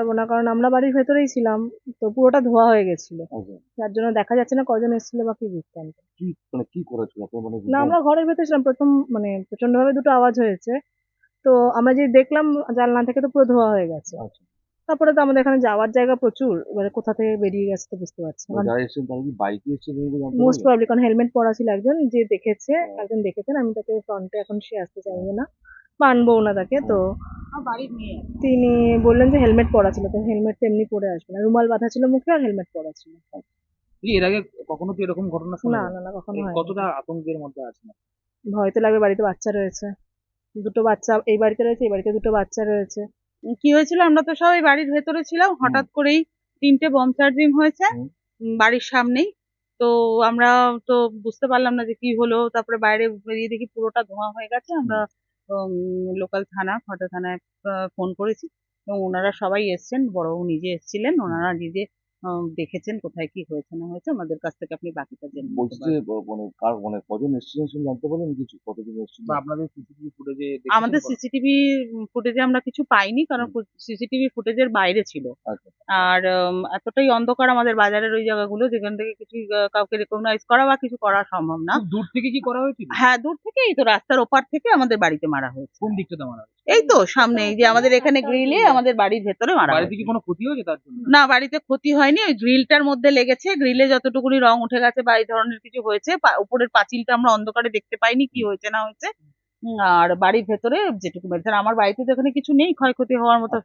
পারবো না, কারণ আমরা বাড়ির ভেতরেই ছিলাম। তো পুরোটা ধোয়া হয়ে গেছিল, আচ্ছা। যার জন্য দেখা যাচ্ছে না কজন এসেছিল বা কি বৃত্তান্ত। কি করেছিল আপনার মানে না, বোম? আমরা ঘরের ভেতরে ছিলাম প্রথম, মানে প্রচন্ড ভাবে দুটো আওয়াজ হয়েছে। তো আমরা যে দেখলাম জানলা থেকে, তো পুরো ধোয়া হয়ে গেছে। আচ্ছা। তারপরে তো আমাদের এখানে যাওয়ার জায়গা প্রচুর, এবারে কোথা থেকে বেরিয়ে গেছে তো বুঝতে পারছি না। মানে যারা এসেছেন তারা কি বাইকে এসেছেন এটা জানতে মোস্ট পারলেন? প্রবাবলি, কারণ হেলমেট পরা ছিল একজন, যে দেখেছে, হ্যাঁ। একজন দেখেছেন। আমি তাকে ফ্রন্টে, এখন সে আসতে হ্যাঁ। চাইবে না বা আনবো না তাকে। তো হ্যাঁ। তিনি বললেন যে হেলমেট পরা ছিল, তো হেলমেট তো এমনি পরে আসবে না, রুমাল বাঁধা ছিল মুখে আর হেলমেট পরা ছিল। এর আগে কখনো কি এরকম ঘটনা শোনা না, যায়? না, না, কখনো মানে হয়নি। কতটা আতঙ্কের মধ্যে আছেন আপনি? ভয় তো লাগবে, বাড়িতে বাচ্চা রয়েছে, দুটো বাচ্চা এই বাড়িতে রয়েছে, এই বাড়িতে দুটো বাচ্চা রয়েছে। কি হয়েছিল, আমরা তো সবাই বাড়ির ভেতরে ছিলাম, হুম। হঠাৎ করেই 3টে বম চার্জিং হয়েছে হুম। বাড়ির সামনেই। তো আমরা তো বুঝতে পারলাম না যে কি হলো, তারপরে বাইরে বেরিয়ে দেখি পুরোটা ধোঁয়া হয়ে গেছে। আমরা হুম। লোকাল থানা, ঘাটা থানায় ফোন করেছি এবং ওনারা সবাই এসছেন, বড়বাবু নিজে এসেছিলেন, হুম। ওনারা নিজে দেখেছেন কোথায় কি হয়েছে না হয়েছে। আমাদের কাছ থেকে আপনি বাকিটা জেনে নিতে বলছি যে পারবেন। মানে মানে কজন এসেছিলেন সেটা জানতে পারলেন কিছু? কতজন এসেছিল? বা আপনাদের সিসিটিভি ফুটেজে আমাদের দেখেছেন? সিসিটিভি ফুটেজে আমরা কিছু পাইনি, কারণ হুম। সিসিটিভি ফুটেজের বাইরে ছিল। আচ্ছা। আর এতটাই অন্ধকার আমাদের বাজারের ওই জায়গাগুলো, যেখান থেকে কিছু কাউকে রেকগনাইজ করা বা কিছু করা সম্ভব না। খুব দূর থেকে কি করা হয়েছিল? হ্যাঁ, দূর থেকে, এই তো রাস্তার ওপার থেকে আমাদের বাড়িতে মারা হয়েছে। কোন দিকটাতে মারা হয়েছে? এই তো সামনে, এই যে আমাদের এখানে গ্রিলে, আমাদের বাড়ির ভেতরে মারা বাড়িতে হয়েছে। কি কোনো ক্ষতি হয়েছে তার জন্য? না, বাড়িতে ক্ষতি হয়নি, ওই গ্রিলটার মধ্যে লেগেছে, গ্রিলে যতটুকুনি রং উঠে গেছে বা এই ধরনের কিছু হয়েছে। উপরের পাঁচিলটা আমরা অন্ধকারে দেখতে পাইনি কি হয়েছে না হয়েছে। আর বাড়ির ভেতরে যেটুকু মেরেছে, আর আমার বাড়িতে তো এখানে কিছু নেই ক্ষয়ক্ষতি হওয়ার মতো।